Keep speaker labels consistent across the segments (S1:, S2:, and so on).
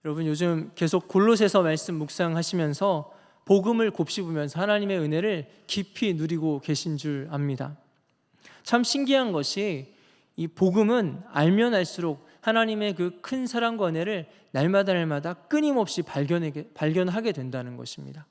S1: 여러분, 요즘 계속 골로새서 말씀 묵상하시면서 복음을 곱씹으면서 하나님의 은혜를 깊이 누리고 계신 줄 압니다. 참 신기한 것이 이 복음은 알면 알수록 하나님의 그 큰 사랑과 은혜를 날마다 끊임없이 발견하게 된다는 것입니다.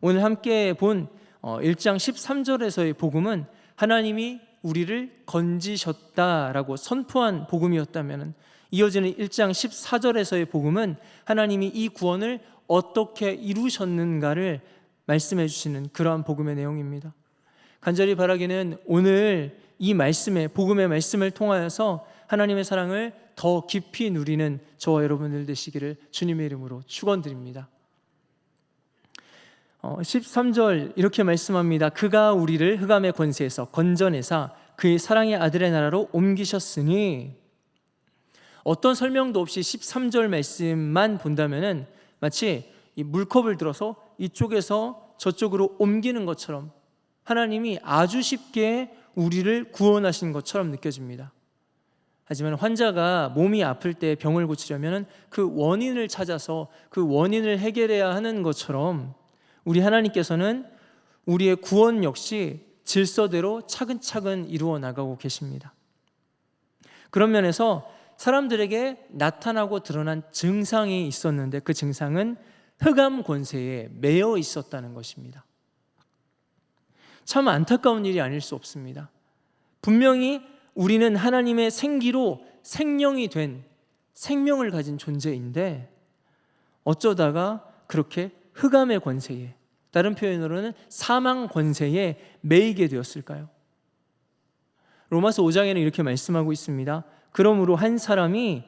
S1: 오늘 함께 본 1장 13절에서의 복음은 하나님이 우리를 건지셨다라고 선포한 복음이었다면, 이어지는 1장 14절에서의 복음은 하나님이 이 구원을 어떻게 이루셨는가를 말씀해 주시는 그러한 복음의 내용입니다. 간절히 바라기는 오늘 이 말씀에, 복음의 말씀을 통하여서 하나님의 사랑을 더 깊이 누리는 저와 여러분들 되시기를 주님의 이름으로 축원드립니다. 13절 이렇게 말씀합니다. 그가 우리를 흑암의 권세에서 건져내사 그의 사랑의 아들의 나라로 옮기셨으니, 어떤 설명도 없이 13절 말씀만 본다면은 마치 이 물컵을 들어서 이쪽에서 저쪽으로 옮기는 것처럼 하나님이 아주 쉽게 우리를 구원하신 것처럼 느껴집니다. 하지만 환자가 몸이 아플 때 병을 고치려면 그 원인을 찾아서 그 원인을 해결해야 하는 것처럼 우리 하나님께서는 우리의 구원 역시 질서대로 차근차근 이루어 나가고 계십니다. 그런 면에서 사람들에게 나타나고 드러난 증상이 있었는데 그 증상은 흑암 권세에 매여 있었다는 것입니다. 참 안타까운 일이 아닐 수 없습니다. 분명히 우리는 하나님의 생기로 생명이 된 생명을 가진 존재인데 어쩌다가 그렇게 흑암의 권세에, 다른 표현으로는 사망 권세에 매이게 되었을까요? 로마서 5장에는 이렇게 말씀하고 있습니다. 그러므로 한 사람으로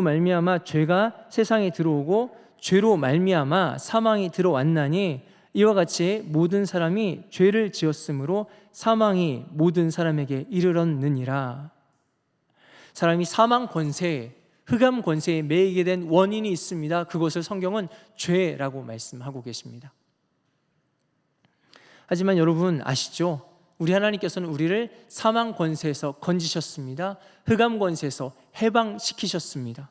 S1: 말미암아 죄가 세상에 들어오고 죄로 말미암아 사망이 들어왔나니 이와 같이 모든 사람이 죄를 지었으므로 사망이 모든 사람에게 이르렀느니라. 사람이 사망 권세, 흑암 권세에 매이게 된 원인이 있습니다. 그것을 성경은 죄라고 말씀하고 계십니다. 하지만 여러분 아시죠? 우리 하나님께서는 우리를 사망 권세에서 건지셨습니다. 흑암 권세에서 해방시키셨습니다.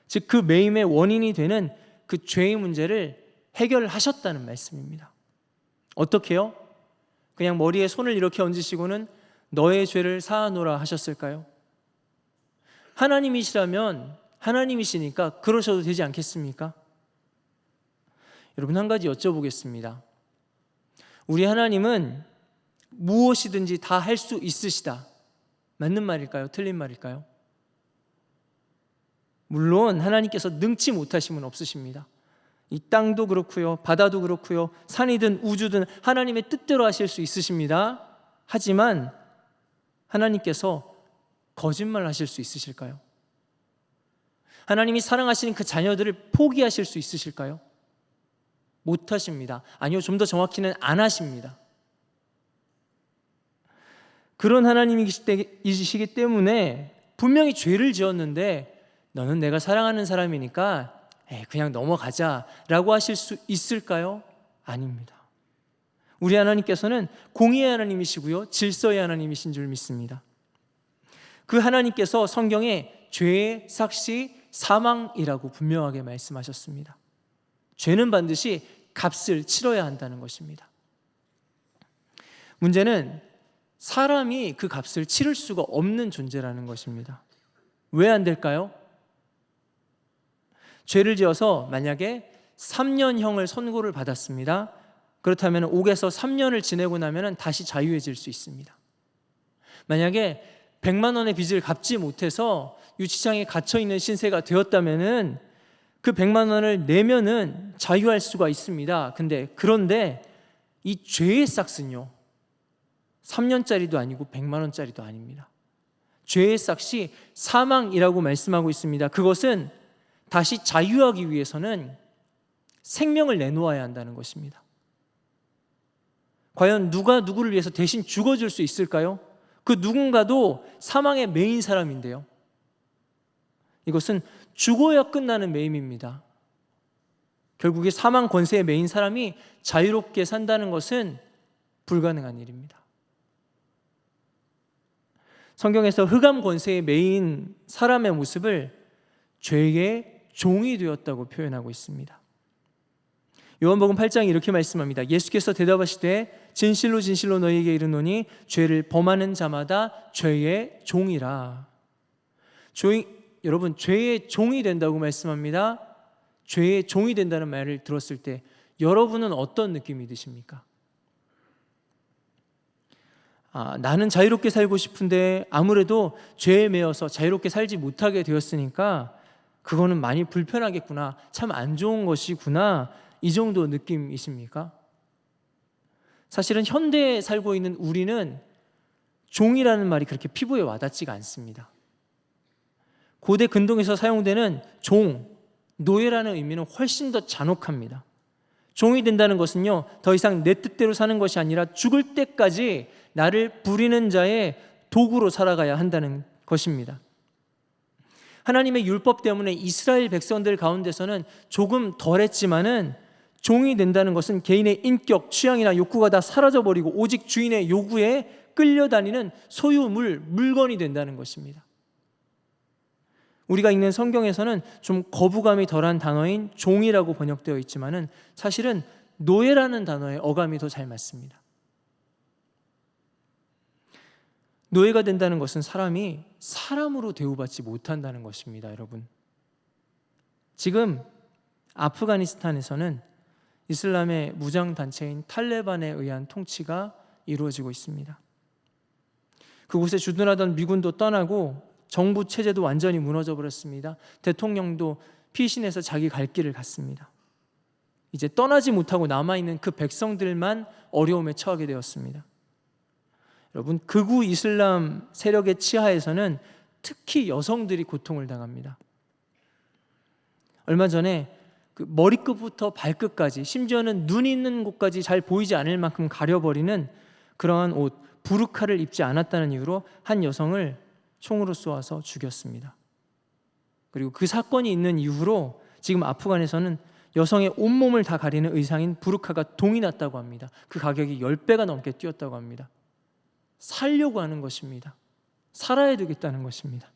S1: 즉 그 매임의 원인이 되는 그 죄의 문제를 해결하셨다는 말씀입니다. 어떻게요? 그냥 머리에 손을 이렇게 얹으시고는 너의 죄를 사하노라 하셨을까요? 하나님이시라면 하나님이시니까 그러셔도 되지 않겠습니까? 여러분, 한 가지 여쭤보겠습니다. 우리 하나님은 무엇이든지 다 할 수 있으시다. 맞는 말일까요? 틀린 말일까요? 물론 하나님께서 능치 못하심은 없으십니다. 이 땅도 그렇고요, 바다도 그렇고요, 산이든 우주든 하나님의 뜻대로 하실 수 있으십니다. 하지만 하나님께서 거짓말 하실 수 있으실까요? 하나님이 사랑하시는 그 자녀들을 포기하실 수 있으실까요? 못하십니다. 아니요, 좀 더 정확히는 안 하십니다. 그런 하나님이시기 때문에 분명히 죄를 지었는데 너는 내가 사랑하는 사람이니까 그냥 넘어가자 라고 하실 수 있을까요? 아닙니다. 우리 하나님께서는 공의의 하나님이시고요, 질서의 하나님이신 줄 믿습니다. 그 하나님께서 성경에 죄의 삭시 사망이라고 분명하게 말씀하셨습니다. 죄는 반드시 값을 치러야 한다는 것입니다. 문제는 사람이 그 값을 치를 수가 없는 존재라는 것입니다. 왜 안 될까요? 죄를 지어서 만약에 3년형을 선고를 받았습니다. 그렇다면 옥에서 3년을 지내고 나면 다시 자유해질 수 있습니다. 만약에 100만 원의 빚을 갚지 못해서 유치장에 갇혀있는 신세가 되었다면 그 100만 원을 내면은 자유할 수가 있습니다. 그런데 이 죄의 삭스는요, 3년짜리도 아니고 100만 원짜리도 아닙니다. 죄의 삭시 사망이라고 말씀하고 있습니다. 그것은 다시 자유하기 위해서는 생명을 내놓아야 한다는 것입니다. 과연 누가 누구를 위해서 대신 죽어줄 수 있을까요? 그 누군가도 사망에 매인 사람인데요, 이것은 죽어야 끝나는 매임입니다. 결국에 사망 권세에 매인 사람이 자유롭게 산다는 것은 불가능한 일입니다. 성경에서 흑암 권세에 매인 사람의 모습을 죄의 종이 되었다고 표현하고 있습니다. 요한복음 8장이 이렇게 말씀합니다. 예수께서 대답하시되 진실로 진실로 너희에게 이르노니 죄를 범하는 자마다 죄의 종이라. 여러분, 죄의 종이 된다고 말씀합니다. 죄의 종이 된다는 말을 들었을 때 여러분은 어떤 느낌이 드십니까? 나는 자유롭게 살고 싶은데 아무래도 죄에 매여서 자유롭게 살지 못하게 되었으니까 그거는 많이 불편하겠구나, 참 안 좋은 것이구나, 이 정도 느낌이십니까? 사실은 현대에 살고 있는 우리는 종이라는 말이 그렇게 피부에 와닿지가 않습니다. 고대 근동에서 사용되는 종, 노예라는 의미는 훨씬 더 잔혹합니다. 종이 된다는 것은요, 더 이상 내 뜻대로 사는 것이 아니라 죽을 때까지 나를 부리는 자의 도구로 살아가야 한다는 것입니다. 하나님의 율법 때문에 이스라엘 백성들 가운데서는 조금 덜했지만은 종이 된다는 것은 개인의 인격, 취향이나 욕구가 다 사라져버리고 오직 주인의 요구에 끌려다니는 소유물, 물건이 된다는 것입니다. 우리가 읽는 성경에서는 좀 거부감이 덜한 단어인 종이라고 번역되어 있지만은 사실은 노예라는 단어의 어감이 더 잘 맞습니다. 노예가 된다는 것은 사람이 사람으로 대우받지 못한다는 것입니다, 여러분. 지금 아프가니스탄에서는 이슬람의 무장단체인 탈레반에 의한 통치가 이루어지고 있습니다. 그곳에 주둔하던 미군도 떠나고 정부 체제도 완전히 무너져 버렸습니다. 대통령도 피신해서 자기 갈 길을 갔습니다. 이제 떠나지 못하고 남아있는 그 백성들만 어려움에 처하게 되었습니다. 여러분, 극우 이슬람 세력의 치하에서는 특히 여성들이 고통을 당합니다. 얼마 전에 그 머리끝부터 발끝까지, 심지어는 눈 있는 곳까지 잘 보이지 않을 만큼 가려버리는 그러한 옷, 부르카를 입지 않았다는 이유로 한 여성을 총으로 쏘아서 죽였습니다. 그리고 그 사건이 있는 이후로 지금 아프간에서는 여성의 온몸을 다 가리는 의상인 부르카가 동이 났다고 합니다. 그 가격이 10배가 넘게 뛰었다고 합니다. 살려고 하는 것입니다. 살아야 되겠다는 것입니다.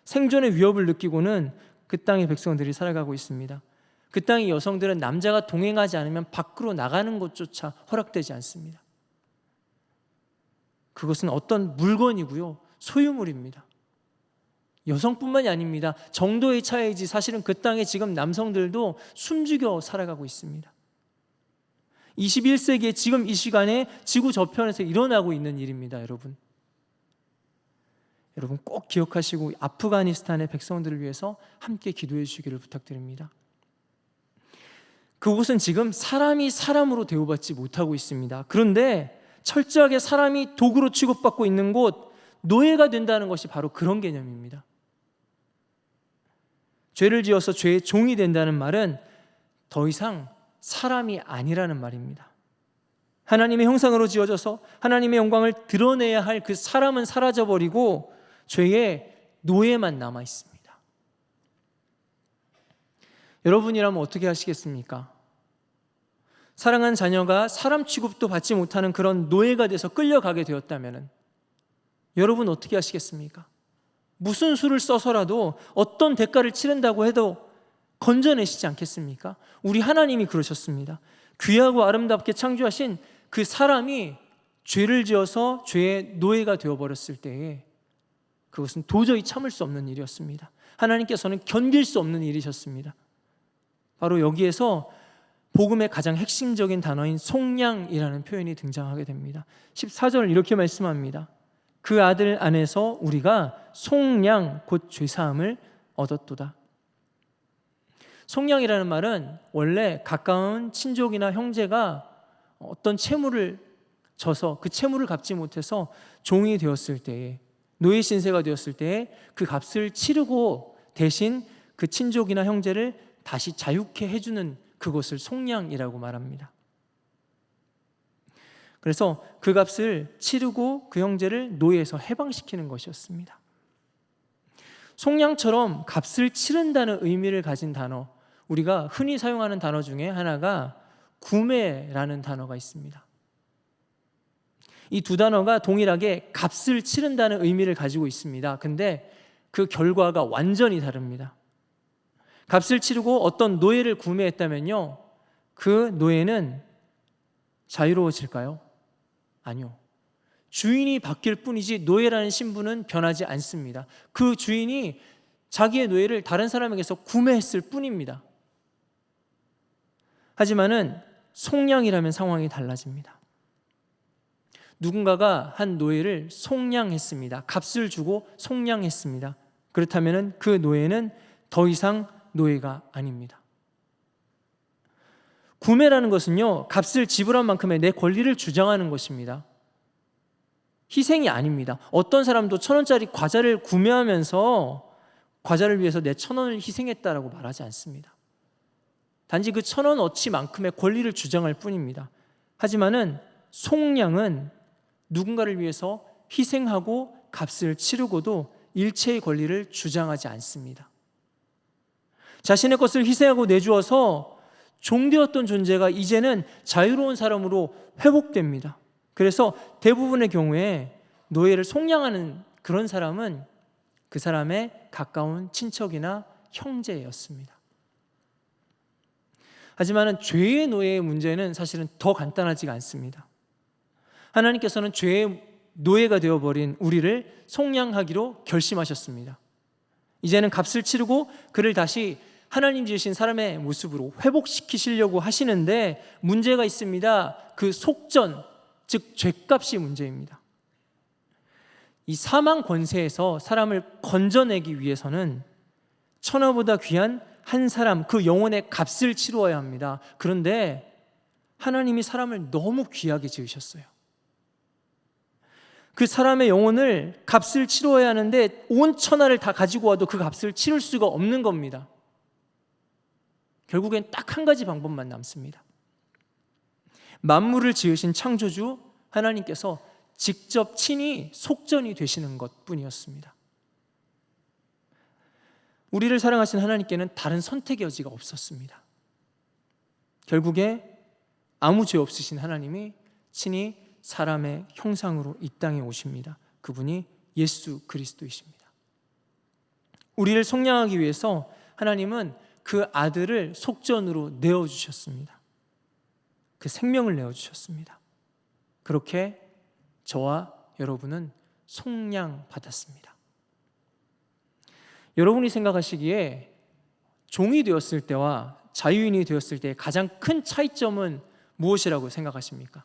S1: 생존의 위협을 느끼고는 그 땅의 백성들이 살아가고 있습니다. 그 땅의 여성들은 남자가 동행하지 않으면 밖으로 나가는 것조차 허락되지 않습니다. 그것은 어떤 물건이고요, 소유물입니다. 여성뿐만이 아닙니다. 정도의 차이지 사실은 그 땅에 지금 남성들도 숨죽여 살아가고 있습니다. 21세기의 지금 이 시간에 지구 저편에서 일어나고 있는 일입니다, 여러분. 여러분 꼭 기억하시고 아프가니스탄의 백성들을 위해서 함께 기도해 주시기를 부탁드립니다. 그곳은 지금 사람이 사람으로 대우받지 못하고 있습니다. 그런데 철저하게 사람이 도구로 취급받고 있는 곳, 노예가 된다는 것이 바로 그런 개념입니다. 죄를 지어서 죄의 종이 된다는 말은 더 이상 사람이 아니라는 말입니다. 하나님의 형상으로 지어져서 하나님의 영광을 드러내야 할 그 사람은 사라져버리고 죄의 노예만 남아 있습니다. 여러분이라면 어떻게 하시겠습니까? 사랑한 자녀가 사람 취급도 받지 못하는 그런 노예가 돼서 끌려가게 되었다면 여러분 어떻게 하시겠습니까? 무슨 수를 써서라도 어떤 대가를 치른다고 해도 건져내시지 않겠습니까? 우리 하나님이 그러셨습니다. 귀하고 아름답게 창조하신 그 사람이 죄를 지어서 죄의 노예가 되어버렸을 때에 그것은 도저히 참을 수 없는 일이었습니다. 하나님께서는 견딜 수 없는 일이셨습니다. 바로 여기에서 복음의 가장 핵심적인 단어인 속량이라는 표현이 등장하게 됩니다. 14절 이렇게 말씀합니다. 그 아들 안에서 우리가 속량 곧 죄사함을 얻었도다. 속량이라는 말은 원래 가까운 친족이나 형제가 어떤 채무를 져서 그 채무를 갚지 못해서 종이 되었을 때에, 노예 신세가 되었을 때에 그 값을 치르고 대신 그 친족이나 형제를 다시 자유케 해주는 그것을 속량이라고 말합니다. 그래서 그 값을 치르고 그 형제를 노예에서 해방시키는 것이었습니다. 속량처럼 값을 치른다는 의미를 가진 단어, 우리가 흔히 사용하는 단어 중에 하나가 구매라는 단어가 있습니다. 이 두 단어가 동일하게 값을 치른다는 의미를 가지고 있습니다. 근데 그 결과가 완전히 다릅니다. 값을 치르고 어떤 노예를 구매했다면요, 그 노예는 자유로워질까요? 아니요. 주인이 바뀔 뿐이지 노예라는 신분은 변하지 않습니다. 그 주인이 자기의 노예를 다른 사람에게서 구매했을 뿐입니다. 하지만은 속량이라면 상황이 달라집니다. 누군가가 한 노예를 속량했습니다. 값을 주고 속량했습니다. 그렇다면 그 노예는 더 이상 노예가 아닙니다. 구매라는 것은요, 값을 지불한 만큼의 내 권리를 주장하는 것입니다. 희생이 아닙니다. 어떤 사람도 1,000원짜리 과자를 구매하면서 과자를 위해서 내 1,000원을 희생했다라고 말하지 않습니다. 단지 그 1,000원어치만큼의 권리를 주장할 뿐입니다. 하지만은 속량은 누군가를 위해서 희생하고 값을 치르고도 일체의 권리를 주장하지 않습니다. 자신의 것을 희생하고 내주어서 종되었던 존재가 이제는 자유로운 사람으로 회복됩니다. 그래서 대부분의 경우에 노예를 속량하는 그런 사람은 그 사람의 가까운 친척이나 형제였습니다. 하지만 죄의 노예의 문제는 사실은 더 간단하지가 않습니다. 하나님께서는 죄의 노예가 되어버린 우리를 속량하기로 결심하셨습니다. 이제는 값을 치르고 그를 다시 하나님 지으신 사람의 모습으로 회복시키시려고 하시는데 문제가 있습니다. 그 속전, 즉 죄값이 문제입니다. 이 사망 권세에서 사람을 건져내기 위해서는 천하보다 귀한 한 사람, 그 영혼의 값을 치루어야 합니다. 그런데 하나님이 사람을 너무 귀하게 지으셨어요. 그 사람의 영혼을 값을 치루어야 하는데 온 천하를 다 가지고 와도 그 값을 치를 수가 없는 겁니다. 결국엔 딱 한 가지 방법만 남습니다. 만물을 지으신 창조주 하나님께서 직접 친히 속전이 되시는 것뿐이었습니다. 우리를 사랑하신 하나님께는 다른 선택의 여지가 없었습니다. 결국에 아무 죄 없으신 하나님이 친히 사람의 형상으로 이 땅에 오십니다. 그분이 예수 그리스도이십니다. 우리를 속량하기 위해서 하나님은 그 아들을 속전으로 내어주셨습니다. 그 생명을 내어주셨습니다. 그렇게 저와 여러분은 속량받았습니다. 여러분이 생각하시기에 종이 되었을 때와 자유인이 되었을 때의 가장 큰 차이점은 무엇이라고 생각하십니까?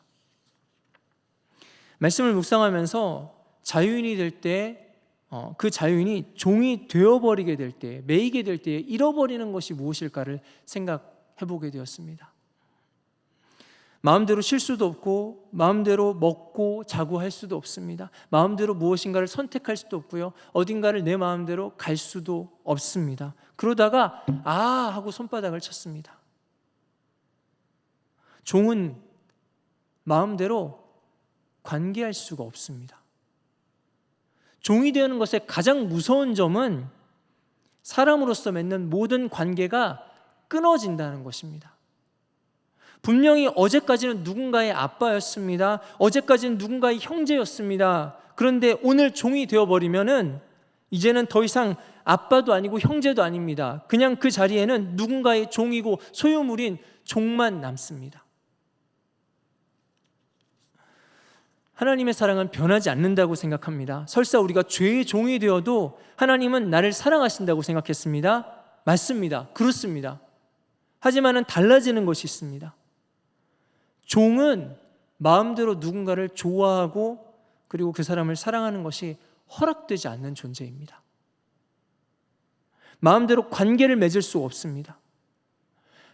S1: 말씀을 묵상하면서 자유인이 될 때, 그 자유인이 종이 되어버리게 될 때, 매이게 될 때 잃어버리는 것이 무엇일까를 생각해보게 되었습니다. 마음대로 쉴 수도 없고 마음대로 먹고 자고 할 수도 없습니다. 마음대로 무엇인가를 선택할 수도 없고요, 어딘가를 내 마음대로 갈 수도 없습니다. 그러다가 하고 손바닥을 쳤습니다. 종은 마음대로 관계할 수가 없습니다. 종이 되는 것의 가장 무서운 점은 사람으로서 맺는 모든 관계가 끊어진다는 것입니다. 분명히 어제까지는 누군가의 아빠였습니다. 어제까지는 누군가의 형제였습니다. 그런데 오늘 종이 되어버리면은 이제는 더 이상 아빠도 아니고 형제도 아닙니다. 그냥 그 자리에는 누군가의 종이고 소유물인 종만 남습니다. 하나님의 사랑은 변하지 않는다고 생각합니다. 설사 우리가 죄의 종이 되어도 하나님은 나를 사랑하신다고 생각했습니다. 맞습니다. 그렇습니다. 하지만은 달라지는 것이 있습니다. 종은 마음대로 누군가를 좋아하고 그리고 그 사람을 사랑하는 것이 허락되지 않는 존재입니다. 마음대로 관계를 맺을 수 없습니다.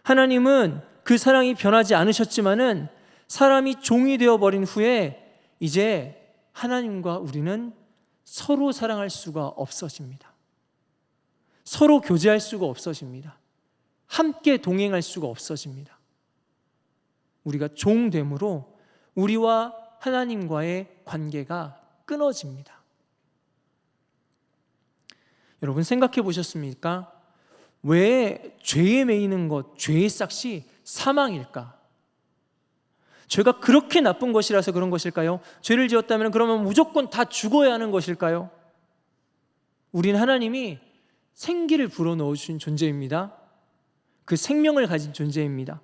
S1: 하나님은 그 사랑이 변하지 않으셨지만은 사람이 종이 되어버린 후에 이제 하나님과 우리는 서로 사랑할 수가 없어집니다. 서로 교제할 수가 없어집니다. 함께 동행할 수가 없어집니다. 우리가 종됨으로 우리와 하나님과의 관계가 끊어집니다. 여러분 생각해 보셨습니까? 왜 죄에 매이는 것, 죄의 싹이 사망일까? 죄가 그렇게 나쁜 것이라서 그런 것일까요? 죄를 지었다면 그러면 무조건 다 죽어야 하는 것일까요? 우리는 하나님이 생기를 불어넣어 주신 존재입니다. 그 생명을 가진 존재입니다.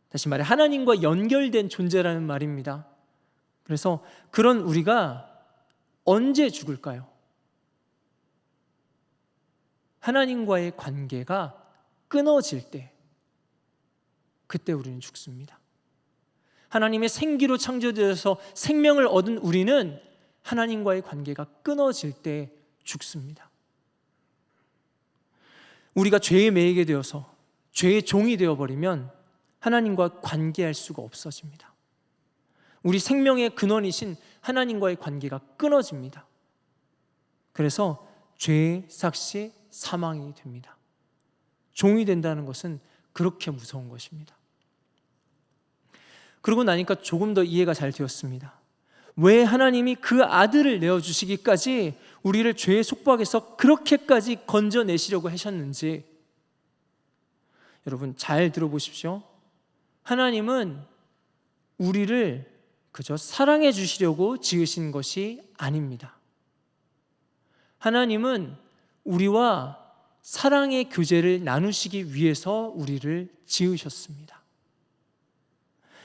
S1: 다시 말해 하나님과 연결된 존재라는 말입니다. 그래서 그런 우리가 언제 죽을까요? 하나님과의 관계가 끊어질 때, 그때 우리는 죽습니다. 하나님의 생기로 창조되어서 생명을 얻은 우리는 하나님과의 관계가 끊어질 때 죽습니다. 우리가 죄에 매이게 되어서 죄의 종이 되어버리면 하나님과 관계할 수가 없어집니다. 우리 생명의 근원이신 하나님과의 관계가 끊어집니다. 그래서 죄의 삭시 사망이 됩니다. 종이 된다는 것은 그렇게 무서운 것입니다. 그러고 나니까 조금 더 이해가 잘 되었습니다. 왜 하나님이 그 아들을 내어주시기까지 우리를 죄의 속박에서 그렇게까지 건져내시려고 하셨는지 여러분 잘 들어보십시오. 하나님은 우리를 그저 사랑해 주시려고 지으신 것이 아닙니다. 하나님은 우리와 사랑의 교제를 나누시기 위해서 우리를 지으셨습니다.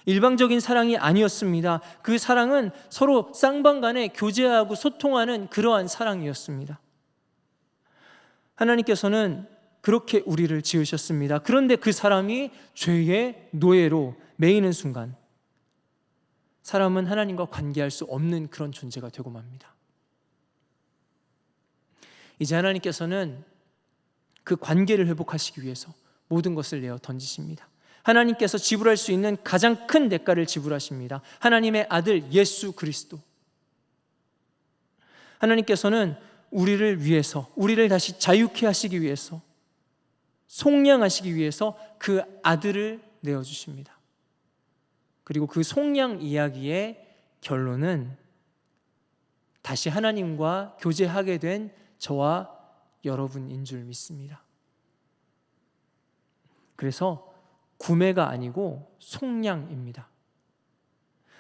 S1: 일방적인 사랑이 아니었습니다. 그 사랑은 서로 쌍방간에 교제하고 소통하는 그러한 사랑이었습니다. 하나님께서는 그렇게 우리를 지으셨습니다. 그런데 그 사람이 죄의 노예로 매이는 순간 사람은 하나님과 관계할 수 없는 그런 존재가 되고 맙니다. 이제 하나님께서는 그 관계를 회복하시기 위해서 모든 것을 내어 던지십니다. 하나님께서 지불할 수 있는 가장 큰 대가를 지불하십니다. 하나님의 아들 예수 그리스도. 하나님께서는 우리를 위해서, 우리를 다시 자유케 하시기 위해서, 속량하시기 위해서 그 아들을 내어주십니다. 그리고 그 속량 이야기의 결론은 다시 하나님과 교제하게 된 저와 여러분인 줄 믿습니다. 그래서 구매가 아니고 속량입니다.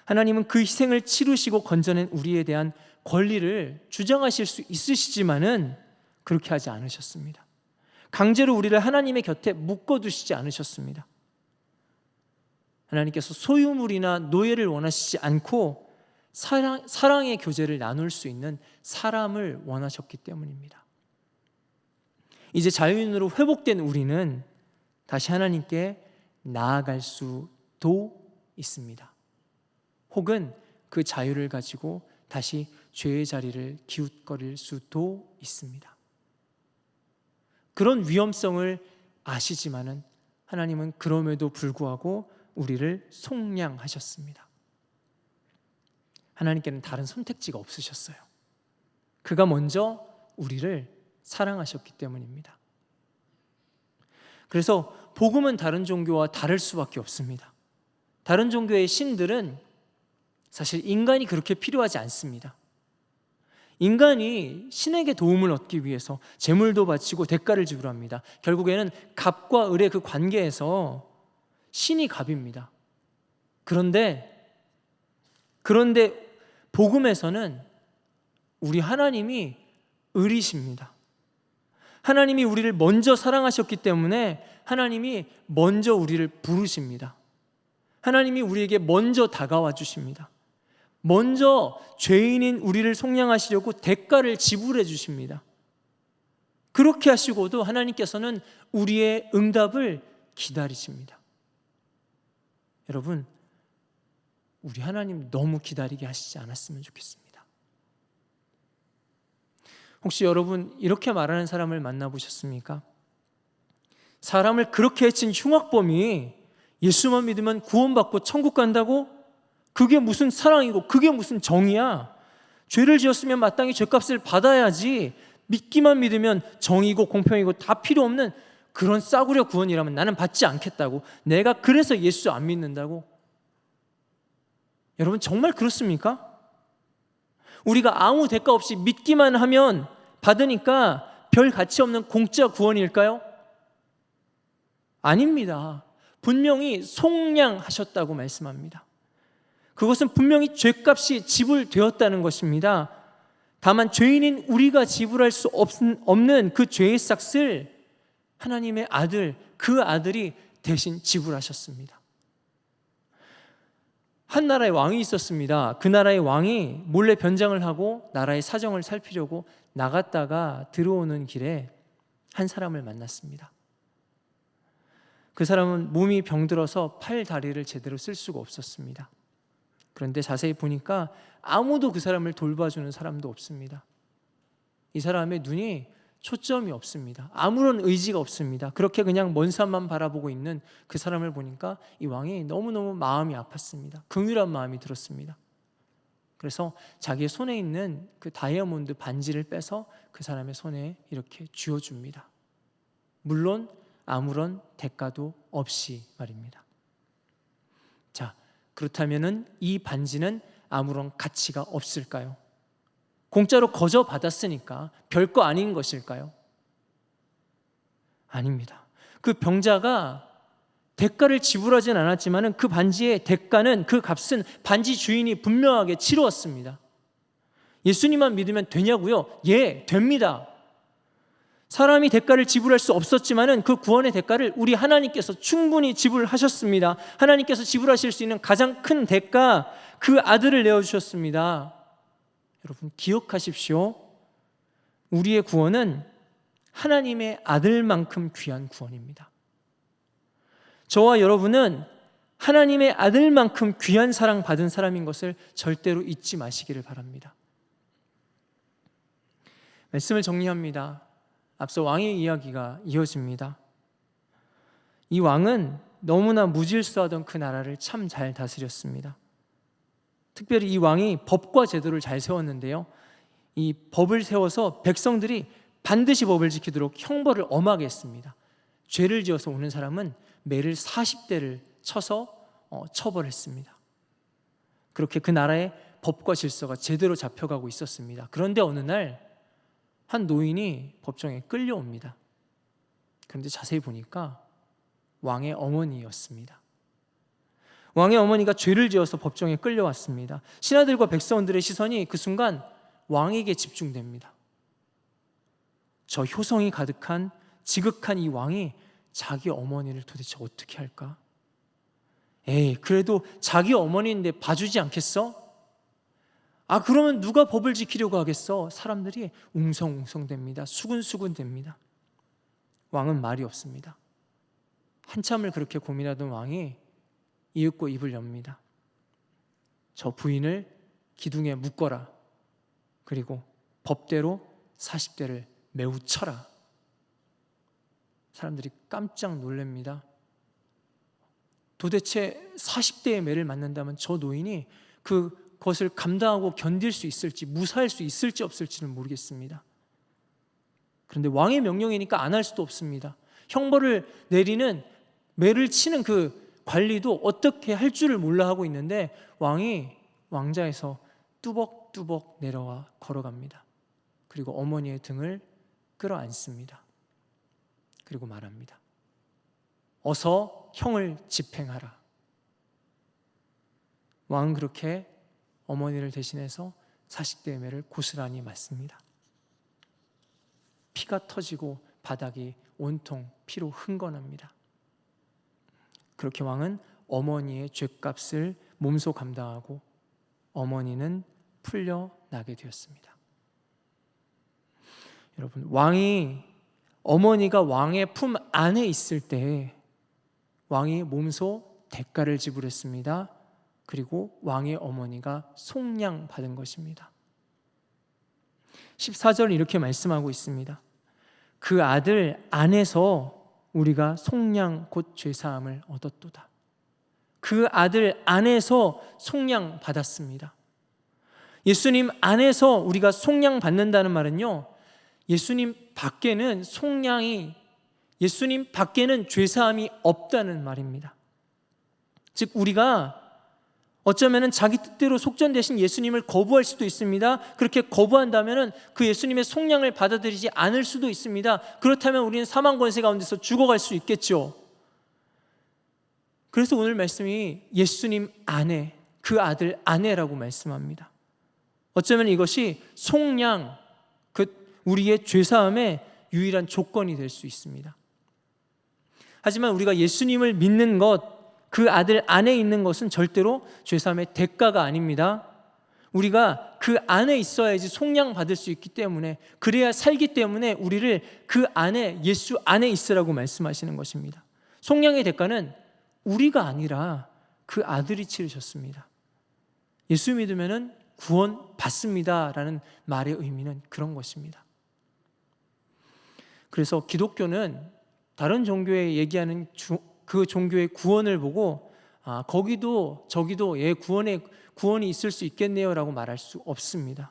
S1: 하나님은 그 희생을 치르시고 건져낸 우리에 대한 권리를 주장하실 수 있으시지만은 그렇게 하지 않으셨습니다. 강제로 우리를 하나님의 곁에 묶어두시지 않으셨습니다. 하나님께서 소유물이나 노예를 원하시지 않고 사랑의 교제를 나눌 수 있는 사람을 원하셨기 때문입니다. 이제 자유인으로 회복된 우리는 다시 하나님께 나아갈 수도 있습니다. 혹은 그 자유를 가지고 다시 죄의 자리를 기웃거릴 수도 있습니다. 그런 위험성을 아시지만은 하나님은 그럼에도 불구하고 우리를 속량하셨습니다. 하나님께는 다른 선택지가 없으셨어요. 그가 먼저 우리를 사랑하셨기 때문입니다. 그래서 복음은 다른 종교와 다를 수밖에 없습니다. 다른 종교의 신들은 사실 인간이 그렇게 필요하지 않습니다. 인간이 신에게 도움을 얻기 위해서 제물도 바치고 대가를 지불합니다. 결국에는 갑과 을의 그 관계에서 신이 갑입니다. 그런데 복음에서는 우리 하나님이 을이십니다. 하나님이 우리를 먼저 사랑하셨기 때문에 하나님이 먼저 우리를 부르십니다. 하나님이 우리에게 먼저 다가와 주십니다. 먼저 죄인인 우리를 속량하시려고 대가를 지불해 주십니다. 그렇게 하시고도 하나님께서는 우리의 응답을 기다리십니다. 여러분, 우리 하나님 너무 기다리게 하시지 않았으면 좋겠습니다. 혹시 여러분 이렇게 말하는 사람을 만나보셨습니까? 사람을 그렇게 해친 흉악범이 예수만 믿으면 구원받고 천국 간다고? 그게 무슨 사랑이고 그게 무슨 정의야? 죄를 지었으면 마땅히 죄값을 받아야지. 믿기만 믿으면 정의고 공평이고 다 필요 없는 그런 싸구려 구원이라면 나는 받지 않겠다고. 내가 그래서 예수 안 믿는다고? 여러분 정말 그렇습니까? 우리가 아무 대가 없이 믿기만 하면 받으니까 별 가치 없는 공짜 구원일까요? 아닙니다. 분명히 속량하셨다고 말씀합니다. 그것은 분명히 죄값이 지불되었다는 것입니다. 다만 죄인인 우리가 지불할 수 없는 그 죄의 싹을 하나님의 아들, 그 아들이 대신 지불하셨습니다. 한 나라의 왕이 있었습니다. 그 나라의 왕이 몰래 변장을 하고 나라의 사정을 살피려고 나갔다가 들어오는 길에 한 사람을 만났습니다. 그 사람은 몸이 병들어서 팔, 다리를 제대로 쓸 수가 없었습니다. 그런데 자세히 보니까 아무도 그 사람을 돌봐주는 사람도 없습니다. 이 사람의 눈이 초점이 없습니다. 아무런 의지가 없습니다. 그렇게 그냥 먼 산만 바라보고 있는 그 사람을 보니까 이 왕이 너무너무 마음이 아팠습니다. 긍휼한 마음이 들었습니다. 그래서 자기의 손에 있는 그 다이아몬드 반지를 빼서 그 사람의 손에 이렇게 쥐어줍니다. 물론 아무런 대가도 없이 말입니다. 자, 그렇다면은 이 반지는 아무런 가치가 없을까요? 공짜로 거저 받았으니까 별거 아닌 것일까요? 아닙니다. 그 병자가 대가를 지불하진 않았지만 그 반지의 대가는, 그 값은 반지 주인이 분명하게 치루었습니다. 예수님만 믿으면 되냐고요? 예, 됩니다. 사람이 대가를 지불할 수 없었지만 그 구원의 대가를 우리 하나님께서 충분히 지불하셨습니다. 하나님께서 지불하실 수 있는 가장 큰 대가, 그 아들을 내어주셨습니다. 여러분 기억하십시오. 우리의 구원은 하나님의 아들만큼 귀한 구원입니다. 저와 여러분은 하나님의 아들만큼 귀한 사랑 받은 사람인 것을 절대로 잊지 마시기를 바랍니다. 말씀을 정리합니다. 앞서 왕의 이야기가 이어집니다. 이 왕은 너무나 무질서하던 그 나라를 참 잘 다스렸습니다. 특별히 이 왕이 법과 제도를 잘 세웠는데요, 이 법을 세워서 백성들이 반드시 법을 지키도록 형벌을 엄하게 했습니다. 죄를 지어서 오는 사람은 매를 40대를 쳐서 처벌했습니다. 그렇게 그 나라의 법과 질서가 제대로 잡혀가고 있었습니다. 그런데 어느 날 한 노인이 법정에 끌려옵니다. 그런데 자세히 보니까 왕의 어머니였습니다. 왕의 어머니가 죄를 지어서 법정에 끌려왔습니다. 신하들과 백성들의 시선이 그 순간 왕에게 집중됩니다. 저 효성이 가득한 지극한 이 왕이 자기 어머니를 도대체 어떻게 할까? 에이, 그래도 자기 어머니인데 봐주지 않겠어? 아, 그러면 누가 법을 지키려고 하겠어? 사람들이 웅성웅성됩니다. 수군수군됩니다. 왕은 말이 없습니다. 한참을 그렇게 고민하던 왕이 이윽고 입을 엽니다. 저 부인을 기둥에 묶어라. 그리고 법대로 40대를 매우 쳐라. 사람들이 깜짝 놀랍니다. 도대체 40대의 매를 맞는다면 저 노인이 그것을 감당하고 견딜 수 있을지, 무사할 수 있을지 없을지는 모르겠습니다. 그런데 왕의 명령이니까 안 할 수도 없습니다. 형벌을 내리는, 매를 치는 그 관리도 어떻게 할 줄을 몰라 하고 있는데 왕이 왕자에서 뚜벅뚜벅 내려와 걸어갑니다. 그리고 어머니의 등을 끌어안습니다. 그리고 말합니다. 어서 형을 집행하라. 왕은 그렇게 어머니를 대신해서 40대의 매를 고스란히 맞습니다. 피가 터지고 바닥이 온통 피로 흥건합니다. 그렇게 왕은 어머니의 죄값을 몸소 감당하고 어머니는 풀려나게 되었습니다. 여러분, 어머니가 왕의 품 안에 있을 때 왕이 몸소 대가를 지불했습니다. 그리고 왕의 어머니가 속량받은 것입니다. 14절 이렇게 말씀하고 있습니다. 그 아들 안에서 우리가 속량 곧 죄사함을 얻었도다. 그 아들 안에서 속량받았습니다. 예수님 안에서 우리가 속량받는다는 말은요, 예수님 밖에는 예수님 밖에는 죄사함이 없다는 말입니다. 즉 우리가 어쩌면 자기 뜻대로 속전되신 예수님을 거부할 수도 있습니다. 그렇게 거부한다면 그 예수님의 속량을 받아들이지 않을 수도 있습니다. 그렇다면 우리는 사망 권세 가운데서 죽어갈 수 있겠죠. 그래서 오늘 말씀이 예수님 안에, 그 아들 안에라고 말씀합니다. 어쩌면 이것이 속량, 우리의 죄사함의 유일한 조건이 될 수 있습니다. 하지만 우리가 예수님을 믿는 것, 그 아들 안에 있는 것은 절대로 죄사함의 대가가 아닙니다. 우리가 그 안에 있어야지 속량받을 수 있기 때문에, 그래야 살기 때문에 우리를 그 안에, 예수 안에 있으라고 말씀하시는 것입니다. 속량의 대가는 우리가 아니라 그 아들이 치르셨습니다. 예수 믿으면 구원 받습니다 라는 말의 의미는 그런 것입니다. 그래서 기독교는 다른 종교에 얘기하는 그 종교의 구원을 보고 거기도 저기도 구원이 있을 수 있겠네요 라고 말할 수 없습니다.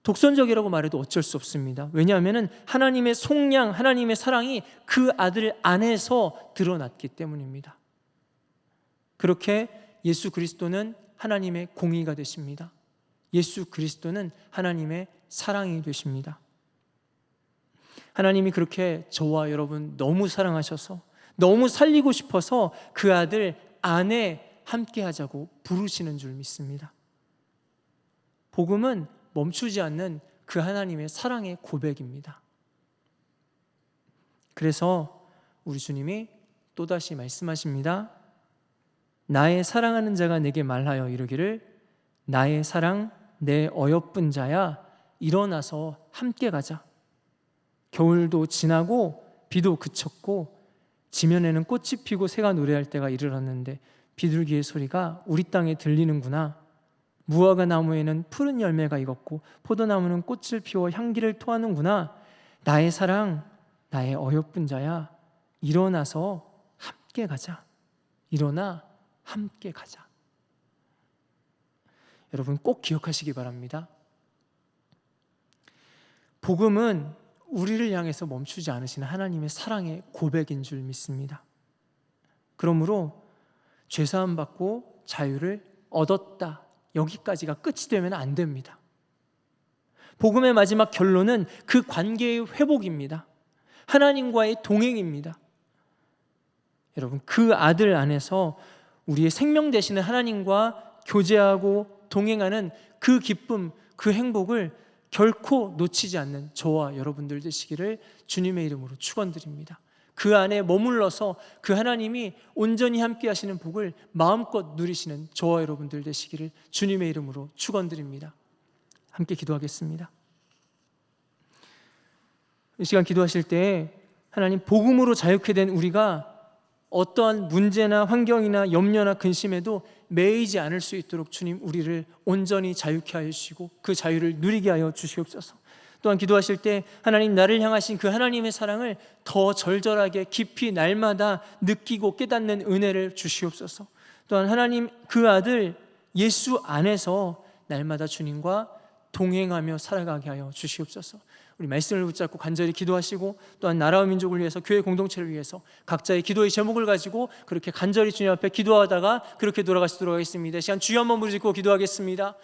S1: 독선적이라고 말해도 어쩔 수 없습니다. 왜냐하면 하나님의 속량, 하나님의 사랑이 그 아들 안에서 드러났기 때문입니다. 그렇게 예수 그리스도는 하나님의 공의가 되십니다. 예수 그리스도는 하나님의 사랑이 되십니다. 하나님이 그렇게 저와 여러분 너무 사랑하셔서, 너무 살리고 싶어서 그 아들 안에 함께 하자고 부르시는 줄 믿습니다. 복음은 멈추지 않는 그 하나님의 사랑의 고백입니다. 그래서 우리 주님이 또다시 말씀하십니다. 나의 사랑하는 자가 내게 말하여 이르기를 나의 사랑 내 어여쁜 자야 일어나서 함께 가자. 겨울도 지나고 비도 그쳤고 지면에는 꽃이 피고 새가 노래할 때가 이르렀는데 비둘기의 소리가 우리 땅에 들리는구나. 무화과 나무에는 푸른 열매가 익었고 포도나무는 꽃을 피워 향기를 토하는구나. 나의 사랑, 나의 어여쁜 자야, 일어나서 함께 가자. 일어나 함께 가자. 여러분 꼭 기억하시기 바랍니다. 복음은 우리를 향해서 멈추지 않으시는 하나님의 사랑의 고백인 줄 믿습니다. 그러므로 죄사함 받고 자유를 얻었다, 여기까지가 끝이 되면 안 됩니다. 복음의 마지막 결론은 그 관계의 회복입니다. 하나님과의 동행입니다. 여러분 그 아들 안에서 우리의 생명 되시는 하나님과 교제하고 동행하는 그 기쁨, 그 행복을 결코 놓치지 않는 저와 여러분들 되시기를 주님의 이름으로 축원드립니다. 그 안에 머물러서 그 하나님이 온전히 함께 하시는 복을 마음껏 누리시는 저와 여러분들 되시기를 주님의 이름으로 축원드립니다. 함께 기도하겠습니다. 이 시간 기도하실 때 하나님, 복음으로 자유케 된 우리가 어떠한 문제나 환경이나 염려나 근심에도 매이지 않을 수 있도록 주님 우리를 온전히 자유케 하여 주시고 그 자유를 누리게 하여 주시옵소서. 또한 기도하실 때 하나님, 나를 향하신 그 하나님의 사랑을 더 절절하게 깊이 날마다 느끼고 깨닫는 은혜를 주시옵소서. 또한 하나님, 그 아들 예수 안에서 날마다 주님과 동행하며 살아가게 하여 주시옵소서. 우리 말씀을 붙잡고 간절히 기도하시고 또한 나라와 민족을 위해서, 교회 공동체를 위해서 각자의 기도의 제목을 가지고 그렇게 간절히 주님 앞에 기도하다가 그렇게 돌아가시도록 하겠습니다. 시간 주여 한번 부르짖고 기도하겠습니다.